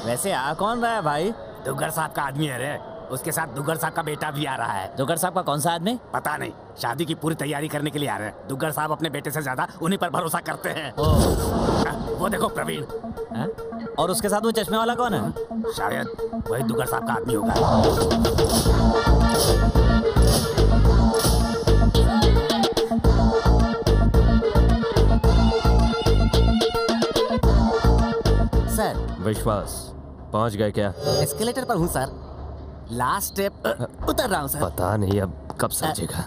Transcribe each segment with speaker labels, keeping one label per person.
Speaker 1: वैसे आ कौन रहा है भाई?
Speaker 2: दुग्गर साहब का आदमी है रे। उसके साथ दुग्गर साहब का बेटा भी आ रहा है।
Speaker 1: दुग्गर साहब का कौन सा आदमी?
Speaker 2: पता नहीं, शादी की पूरी तैयारी करने के लिए आ रहे हैं। दुग्गर साहब अपने बेटे से ज्यादा उन्हीं पर भरोसा करते हैं। वो देखो प्रवीण।
Speaker 1: और उसके साथ वो चश्मे वाला कौन है?
Speaker 2: शायद वही दुग्गर साहब का आदमी होगा।
Speaker 3: सर
Speaker 4: विश्वास, पहुंच गए क्या?
Speaker 3: एस्केलेटर पर हूँ सर। लास्ट स्टेप उतर रहा हूँ सर।
Speaker 4: पता नहीं अब कब समझेगा।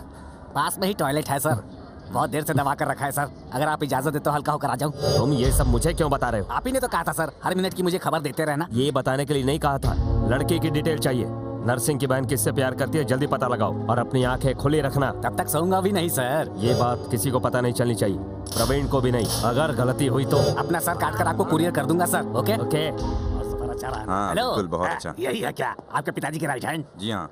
Speaker 3: पास में ही टॉयलेट है सर। बहुत देर से दबा कर रखा है सर। अगर आप इजाजत दे तो हल्का होकर आ जाऊँ।
Speaker 4: तुम ये सब मुझे क्यों बता रहे हो?
Speaker 3: आप ही ने तो कहा था सर, हर मिनट की मुझे खबर देते रहना।
Speaker 4: ये बताने के लिए नहीं कहा था। लड़की की डिटेल चाहिए। नर्सिंग की बहन किससे प्यार करती है जल्दी पता लगाओ और अपनी आंखें खुली रखना।
Speaker 3: तब तक सोऊंगा भी नहीं सर।
Speaker 4: ये बात किसी को पता नहीं चलनी चाहिए, प्रवीण को भी नहीं। अगर गलती हुई तो
Speaker 3: अपना सर काट कर आपको कुरियर कर दूंगा सर। Okay
Speaker 4: okay.
Speaker 5: हाँ, बिल्कुल, बहुत अच्छा।
Speaker 2: यही है क्या आपके पिताजी के राइट हैंड?
Speaker 5: जी हाँ।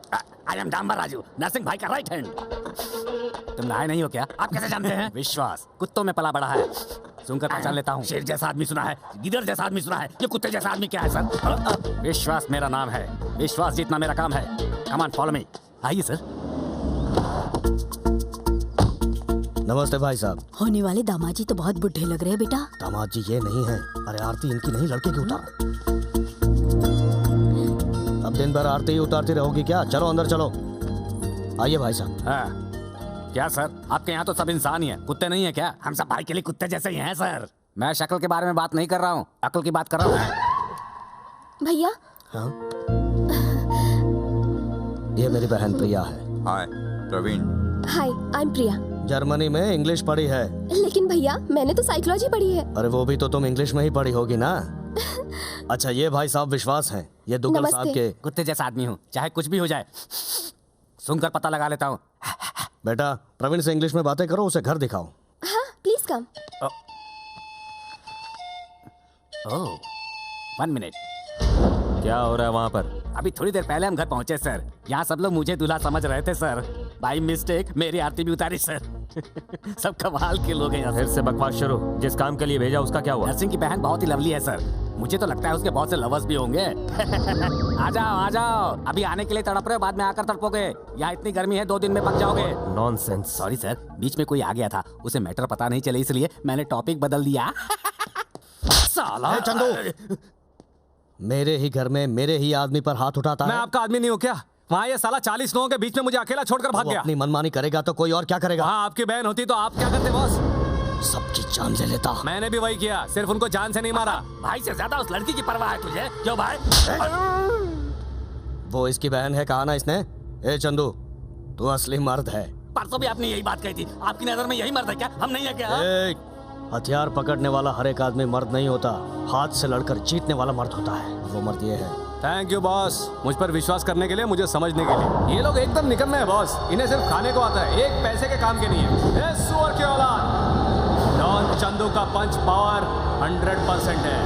Speaker 2: आई एम डांबर राजू, नरसिंह भाई का राइट हैंड।
Speaker 3: तुम नहाए नहीं हो क्या?
Speaker 2: आप कैसे जानते हैं?
Speaker 3: विश्वास कुत्तों में पला बड़ा है, सुनकर पहचान लेता हूँ।
Speaker 2: शेर जैसा आदमी सुना है, गिदड़ जैसा आदमी सुना है, ये कुत्ते जैसा आदमी क्या है सर?
Speaker 3: विश्वास मेरा नाम है, विश्वास जीतना मेरा काम है। Come on follow me. आइए सर।
Speaker 6: नमस्ते भाई साहब।
Speaker 7: होने वाले दामाद जी तो बहुत बुढ़े लग रहे हैं बेटा।
Speaker 6: दामाद जी ये नहीं है। अरे आरती इनकी नहीं, लड़के की उतारो। अब दिन भर आरती ही उतारती रहोगी क्या? चलो अंदर चलो। आइए भाई साहब।
Speaker 3: हाँ। क्या सर, आपके यहाँ तो सब इंसान ही है, कुत्ते नहीं है क्या?
Speaker 2: हम सब भाई के लिए कुत्ते जैसे ही हैं सर।
Speaker 3: मैं शक्ल के बारे में बात नहीं कर रहा हूँ, अकल की बात कर रहा हूँ।
Speaker 7: भैया
Speaker 6: हाँ? ये मेरी बहन प्रिया है।
Speaker 5: हाय प्रवीण।
Speaker 7: हाय, आई एम प्रिया।
Speaker 6: जर्मनी में इंग्लिश पढ़ी है।
Speaker 7: लेकिन भैया मैंने तो साइकोलॉजी पढ़ी है।
Speaker 6: अरे वो भी तो तुम इंग्लिश में ही पढ़ी होगी ना। अच्छा ये भाई साहब विश्वास हैं। ये दुग्गल साहब के
Speaker 3: कुत्ते जैसा आदमी हूँ, चाहे कुछ भी हो जाए सुनकर पता लगा लेता हूँ।
Speaker 6: बेटा प्रवीण से इंग्लिश में बातें करो, उसे घर दिखाओ।
Speaker 7: हाँ प्लीज कम।
Speaker 3: Oh 1 minute.
Speaker 4: क्या हो रहा है वहाँ पर?
Speaker 3: अभी थोड़ी देर पहले हम घर पहुँचे सर। यहाँ सब लोग मुझे दूल्हा समझ रहे थे सर। बाई मिस्टेक मेरी आरती भी उतारी सर। सब कमाल के लोग हैं।
Speaker 4: फिर से बकवास शुरू। जिस काम के लिए भेजा उसका क्या हुआ?
Speaker 3: नर्सिंग की बहन बहुत ही लवली है सर। मुझे तो लगता है उसके बहुत से लवर्स भी होंगे। आ जाओ। अभी आने के लिए तड़प रहे हो, बाद में आकर तड़पोगे। यहाँ इतनी गर्मी है, 2 दिन में पक जाओगे।
Speaker 4: नॉनसेंस।
Speaker 3: सॉरी सर, बीच में कोई आ गया था, उसे मैटर पता नहीं चले इसलिए मैंने टॉपिक बदल दिया।
Speaker 6: साला चंदू, मेरे ही घर में मेरे ही आदमी पर हाथ उठाता है।
Speaker 8: मैं आपका आदमी नहीं हूँ क्या? वहाँ ये साला 40 लोगों के बीच में मुझे अकेला छोड़कर भाग गया।
Speaker 6: अपनी मनमानी करेगा तो कोई और क्या करेगा?
Speaker 8: हाँ, आपकी बहन होती तो आप क्या करते बॉस?
Speaker 6: सबकी जान ले लेता।
Speaker 8: मैंने भी वही किया, सिर्फ उनको जान से नहीं मारा।
Speaker 2: भाई से ज्यादा उस लड़की की परवाह है तुझे। क्यों भाई?
Speaker 6: वो इसकी बहन है, कहा ना इसने। ए चंदू, तू असली मर्द है।
Speaker 2: परसों भी आपने यही बात कही थी। आपकी नजर में यही मर्द है क्या? हम नहीं है क्या?
Speaker 6: हथियार पकड़ने वाला हर एक आदमी मर्द नहीं होता, हाथ से लड़कर जीतने वाला मर्द होता है। वो मर्द ये है।
Speaker 8: थैंक यू बॉस, मुझ पर विश्वास करने के लिए, मुझे समझने के लिए। ये लोग एकदम निकम्मे हैं बॉस, इन्हें सिर्फ खाने को आता है, 1 पैसे के काम के नहीं है। सुअर के औलाद, डॉन चंदू का पंच पावर 100% है।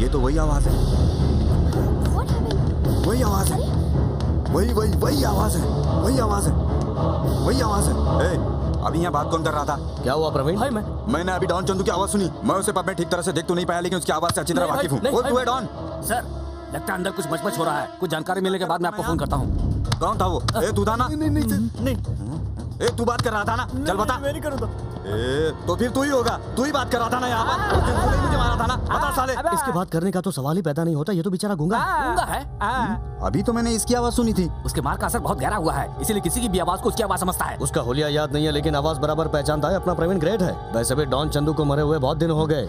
Speaker 5: ये तो वही आवाज है। वही आवाज है। वही आवाज है। वही आवाज है। वही आवाज है। अभी यहाँ बात कौन कर रहा था?
Speaker 6: क्या हुआ प्रवीण?
Speaker 8: भाई
Speaker 5: मैंने अभी डॉन चंदू की आवाज सुनी। मैं उसे पब में ठीक तरह से देख तो नहीं पाया, लेकिन उसकी आवाज से अच्छी तरह वाकिफ हूँ। बोल तू है डॉन?
Speaker 3: सर लगता है अंदर कुछ मचमच हो रहा है। कुछ जानकारी मिलने के बाद मैं आपको फोन करता हूँ।
Speaker 5: कौन था वो? ए तू था ना? नहीं। ए तू बात कर रहा था ना? चल बता। मैं नहीं करूँगा। ए तो फिर तू ही होगा। तू ही बात कर रहा था ना यहाँ पर। तूने मुझे मारा था ना? बता साले।
Speaker 6: इसके बात करने का तो सवाल ही पैदा नहीं होता। ये तो बेचारा गूंगा
Speaker 3: है।
Speaker 5: अभी तो मैंने इसकी आवाज सुनी थी।
Speaker 3: उसके मार का असर बहुत गहरा हुआ है, इसीलिए किसी की भी आवाज को उसकी आवाज समझता है।
Speaker 6: उसका हुलिया याद नहीं है, लेकिन आवाज बराबर पहचानता है। अपना प्रवीण ग्रेट है। वैसे भी डॉन चंदू को मरे हुए बहुत दिन हो गए।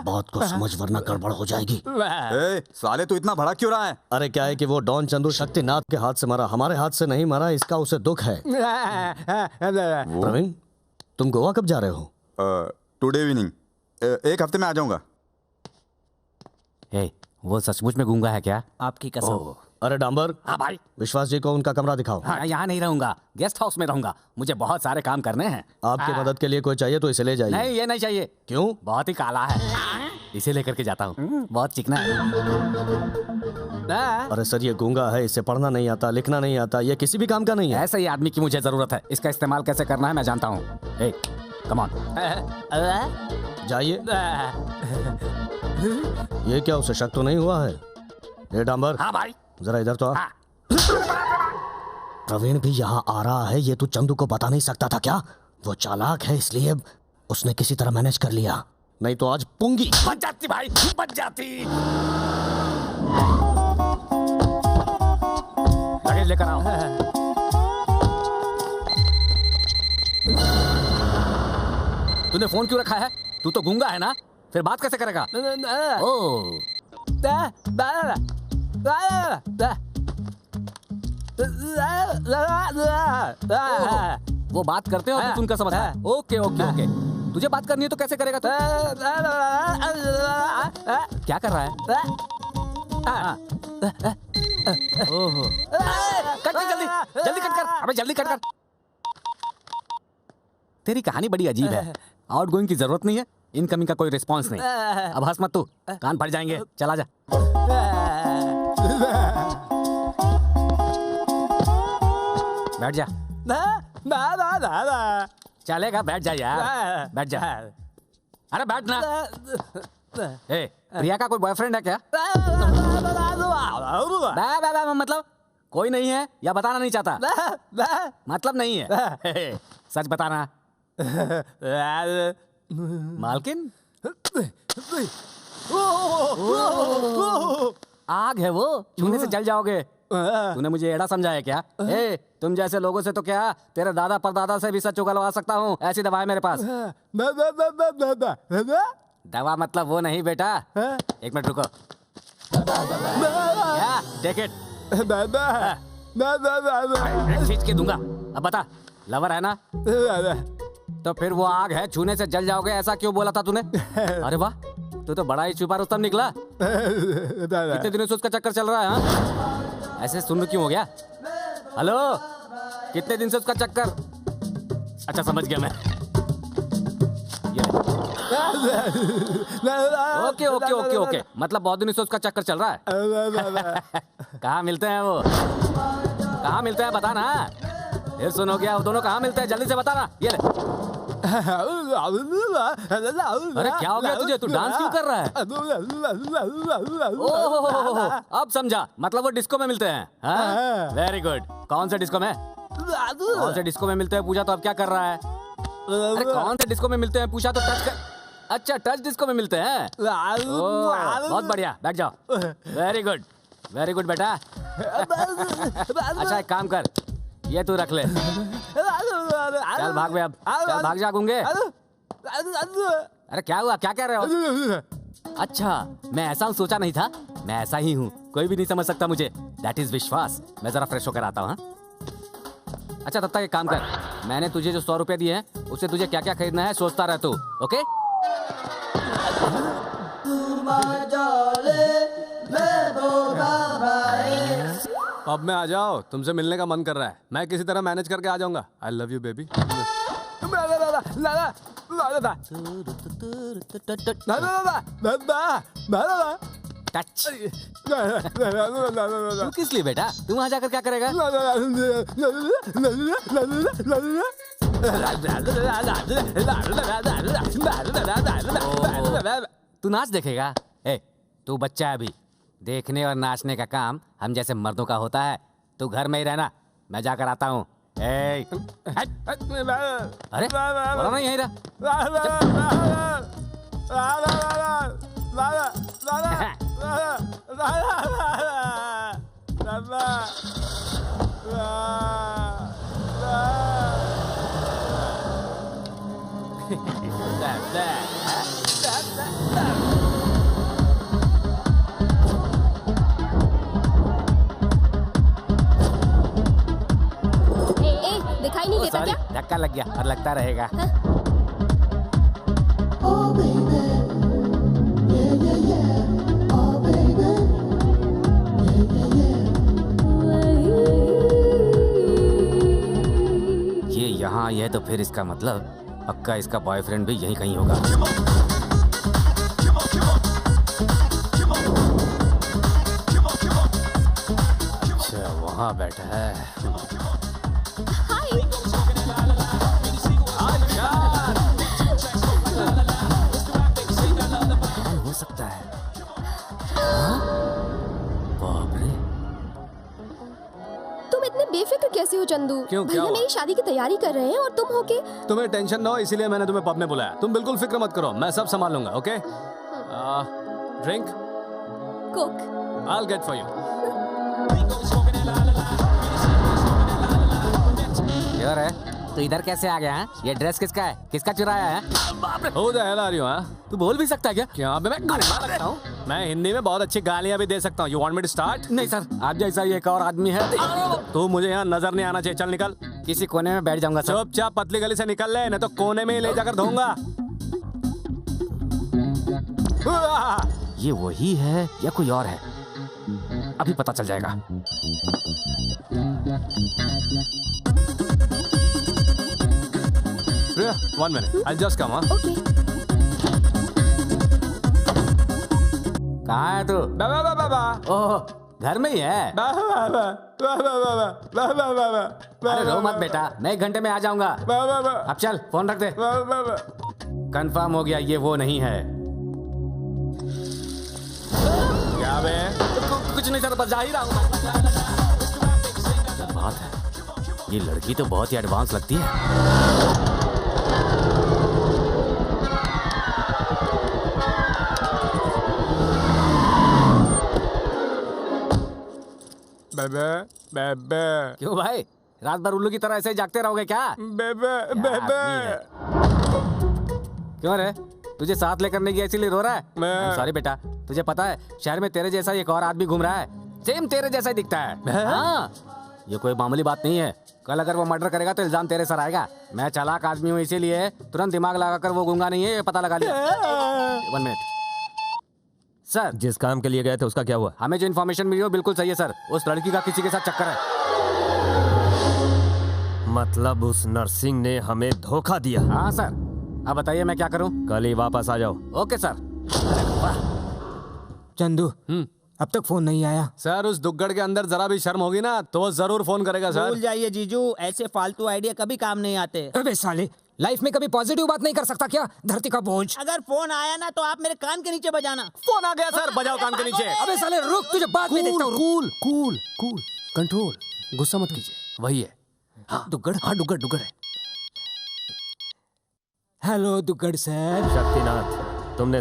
Speaker 6: बहुत कुछ समझ वरना गड़बड़ हो जाएगी।
Speaker 5: ए साले तू इतना भड़क क्यों रहा है?
Speaker 6: अरे क्या है कि वो डॉन चंदू शक्तिनाथ के हाथ से मरा, हमारे हाथ से नहीं मरा। इसका उसे दुख है। प्रवीण तुम गोवा कब जा रहे हो?
Speaker 5: Today evening. 1 हफ्ते में आ जाऊंगा।
Speaker 3: वो सचमुच में गूंगा है क्या?
Speaker 1: आपकी कसम।
Speaker 6: अरे डांबर।
Speaker 2: हाँ भाई।
Speaker 6: विश्वास जी को उनका कमरा दिखाओ।
Speaker 3: हाँ, यहाँ नहीं रहूंगा, गेस्ट हाउस में रहूंगा। मुझे बहुत सारे काम करने हैं।
Speaker 6: आपकी मदद के लिए कोई चाहिए तो इसे ले जाइए।
Speaker 3: नहीं, ये नहीं चाहिए।
Speaker 6: क्यों?
Speaker 3: बहुत ही काला है, इसे लेकर के जाता हूँ। बहुत चिकना है।
Speaker 6: अरे सर ये गूंगा है, इसे पढ़ना नहीं आता, लिखना नहीं आता, ये किसी भी काम का नहीं है।
Speaker 3: ऐसे ही आदमी की मुझे जरूरत है। इसका इस्तेमाल कैसे करना है मैं जानता हूँ। Come on.
Speaker 6: जाइए। ये क्या, उसे शक तो नहीं हुआ है? ये डांबर,
Speaker 3: हाँ भाई।
Speaker 6: जरा इधर तो आ।
Speaker 3: हाँ।
Speaker 6: प्रवीण भी यहाँ आ रहा है, ये तू चंदू को बता नहीं सकता था क्या? वो चालाक है इसलिए उसने किसी तरह मैनेज कर लिया, नहीं तो आज पुंगी
Speaker 3: बच जाती भाई, बच जाती। लगेज लेकर आओ। तूने फोन क्यों रखा है? तू तो गूंगा है ना, फिर बात कैसे करेगा? ओह, वो बात करते हो तो तुम क्या समझता है? ओके ओके ओके, तुझे बात करनी है तो कैसे करेगा तू? क्या कर रहा है? ओहो, कट कर जल्दी, जल्दी कट कर, अबे जल्दी कट कर। तेरी कहानी बड़ी अजीब है। आउटगोइंग की जरूरत नहीं है, इनकमिंग का कोई रिस्पांस नहीं। अब हंस मत तू, कान फट जाएंगे। चला जा। बैठ जा। चलेगा, बैठ जा यार, बैठ जा। अरे बैठ ना। ए, प्रिया का कोई बॉयफ्रेंड है क्या? मतलब कोई नहीं है या बताना नहीं चाहता? मतलब नहीं है, सच बताना। मालकिन, आग है वो, छूने से जल जाओगे। तूने मुझे एड़ा समझा है क्या? ए, तुम जैसे लोगों से तो क्या, तेरे दादा परदादा से भी सच उगलवा सकता हूँ। ऐसी दवा है मेरे पास। दवा मतलब वो नहीं बेटा। एक मिनट रुको। क्या? Take it. खींच के दूंगा। अब बता, लवर है ना? तो फिर वो आग है, छूने से जल जाओगे, ऐसा क्यों बोला था तूने? अरे वाह, तू तो बड़ा ही छुपा रुस्तम निकला। कितने दिनों से उसका चक्कर चल रहा है? हाँ? ऐसे सुन क्यों हो गया? हेलो, कितने दिन से उसका चक्कर? अच्छा समझ गया मैं। ये ओके ओके ओके ओके, मतलब बहुत दिनों से उसका चक्कर चल रहा है। कहाँ मिलते हैं वो? कहाँ मिलते हैं बता ना। फिर सुन हो गया, वो दोनों कहाँ मिलते हैं, जल्दी से बताना। ये ले। अरे क्या हो गया तुझे? तू डांस क्यों कर रहा है? ओह, अब समझा, मतलब वो डिस्को में मिलते हैं। Very good. कौन से डिस्को में? कौन से डिस्को में मिलते हैं पूछा तो अब क्या कर रहा है? अरे कौन से डिस्को में मिलते हैं पूछा तो टच कर। अच्छा, टच डिस्को में मिलते हैं। बहुत बढ़िया, बैठ जाओ। वेरी गुड, वेरी गुड बेटा। अच्छा एक काम कर, ये तू रख ले। चल भाग बे अब, चल भाग जा गूंगे। अरे क्या हुआ, क्या कह रहे हो? अच्छा, मैं ऐसा सोचा नहीं था। मैं ऐसा ही हूँ, कोई भी नहीं समझ सकता मुझे। दैट इज विश्वास। मैं जरा फ्रेश होकर आता हूँ। अच्छा तब तक एक काम कर, मैंने तुझे जो 100 रुपए दिए हैं उससे तुझे क्या क्या खरीदना है सोचता रह तू। ओके?
Speaker 8: अब मैं आ जाओ, तुमसे मिलने का मन कर रहा है। मैं किसी तरह मैनेज करके आ जाऊंगा। I love you baby.
Speaker 3: Touch. तू किस लिए बेटा? तू वहां जाकर क्या करेगा? तू नाच देखेगा? ए, तू बच्चा है अभी, देखने और नाचने का काम हम जैसे मर्दों का होता है। तू घर में ही रहना, मैं जाकर आता हूँ। अरे बोला नहीं यहीं रह।
Speaker 7: दिखाई नहीं देता क्या?
Speaker 3: धक्का लग गया और लगता रहेगा। ये यहाँ ये तो फिर इसका मतलब पक्का इसका बॉयफ्रेंड भी यहीं कहीं होगा। अच्छा वहाँ बैठा है।
Speaker 7: चंदू?
Speaker 8: क्यों, क्या
Speaker 7: भैया
Speaker 8: हुआ?
Speaker 7: मेरी शादी की तैयारी कर रहे हैं और तुम हो के
Speaker 8: तुम्हें टेंशन ना हो इसीलिए मैंने तुम्हें पब में बुलाया। तुम बिल्कुल फिक्र मत करो, मैं सब संभाल लूंगा। Okay, drink
Speaker 7: Coke.
Speaker 8: I'll get for you.
Speaker 3: यार है तो इधर कैसे आ गया है? ये ड्रेस किसका है? किसका चुराया है?
Speaker 8: Who the hell are you, huh?
Speaker 3: तू बोल भी सकता है क्या?
Speaker 8: क्या बे, मैं गंदा लगता हूँ? मैं हिंदी में बहुत अच्छी गालियाँ भी दे सकता हूँ। You want me to start?
Speaker 3: नहीं सर, आप जैसा ही एक और आदमी है।
Speaker 8: तू मुझे यहाँ नजर नहीं आना चाहिए। चल निकल।
Speaker 3: किसी कोने में बैठ जाऊंगा सर।
Speaker 8: चुपचाप पतली गली से निकल ले, नहीं तो कोने में ही ले जाकर धोऊंगा।
Speaker 3: ये वही है या कोई और है? अभी पता चल जाएगा।
Speaker 8: Priya, 1 minute. I'll just come, huh?
Speaker 7: Okay.
Speaker 3: कहाँ है तू? ओह, घर में ही है। अरे रो मत बेटा, मैं 1 घंटे में आ जाऊंगा। अब चल फोन रख दे। कंफर्म हो गया, ये वो नहीं है।
Speaker 8: क्या बे?
Speaker 3: कुछ नहीं सर, बस जा ही रहा हूँ। क्या बात है, ये लड़की तो बहुत ही एडवांस लगती है।
Speaker 8: बेबे, बेबे,
Speaker 3: क्यों भाई, रात भर उल्लू की तरह ऐसे ही जागते रहोगे क्या?
Speaker 8: बेबे,
Speaker 3: क्या आदमी है? क्यों रे, तुझे साथ लेकर नहीं गया इसीलिए रो रहा है?
Speaker 8: मैं-
Speaker 3: सॉरी बेटा, तुझे पता है शहर में तेरे जैसा एक और आदमी घूम रहा है, सेम तेरे जैसा ही दिखता है। हाँ, ये कोई मामूली बात नहीं है। कल अगर वो मर्डर करेगा तो इल्जाम तेरे सर आएगा। मैं चालाक आदमी हूँ, इसीलिए तुरंत दिमाग लगाकर वो गूंगा नहीं है, ये पता लगा लिया। 1 मिनट सर,
Speaker 4: जिस काम के लिए गए थे उसका क्या हुआ?
Speaker 3: हमें जो इन्फॉर्मेशन मिली वो बिल्कुल सही है सर। उस लड़की का किसी के साथ चक्कर है।
Speaker 4: मतलब उस नरसिंह ने हमें धोखा दिया?
Speaker 3: हाँ सर, अब बताइए मैं क्या करूँ?
Speaker 4: कल ही वापस आ जाओ।
Speaker 3: Okay sir.
Speaker 9: चंदू, अब तक फोन नहीं आया।
Speaker 8: सर उस दुग्गड़ के अंदर जरा भी शर्म होगी ना तो वो जरूर फोन करेगा सर।
Speaker 1: भूल जाइए जीजू, ऐसे फालतू आइडिया कभी काम नहीं आते।
Speaker 9: अबे साले, लाइफ में कभी पॉजिटिव बात नहीं कर सकता क्या? धरती का बोझ।
Speaker 1: अगर फोन आया ना तो आप मेरे कान के नीचे बजाना।
Speaker 8: फोन आ गया सर, बजाओ कान के नीचे।
Speaker 9: अबे साले रुक, तुझे बाद में देखता हूँ।
Speaker 8: कूल कूल कूल, कंट्रोल, गुस्सा मत कीजिए, वही है।
Speaker 9: हाँ दुग्गड़,
Speaker 8: हाँ डुग्गड़ डुग्गड़ है।
Speaker 9: Hello Duggar sir.
Speaker 4: शक्तिनाथ, तुमने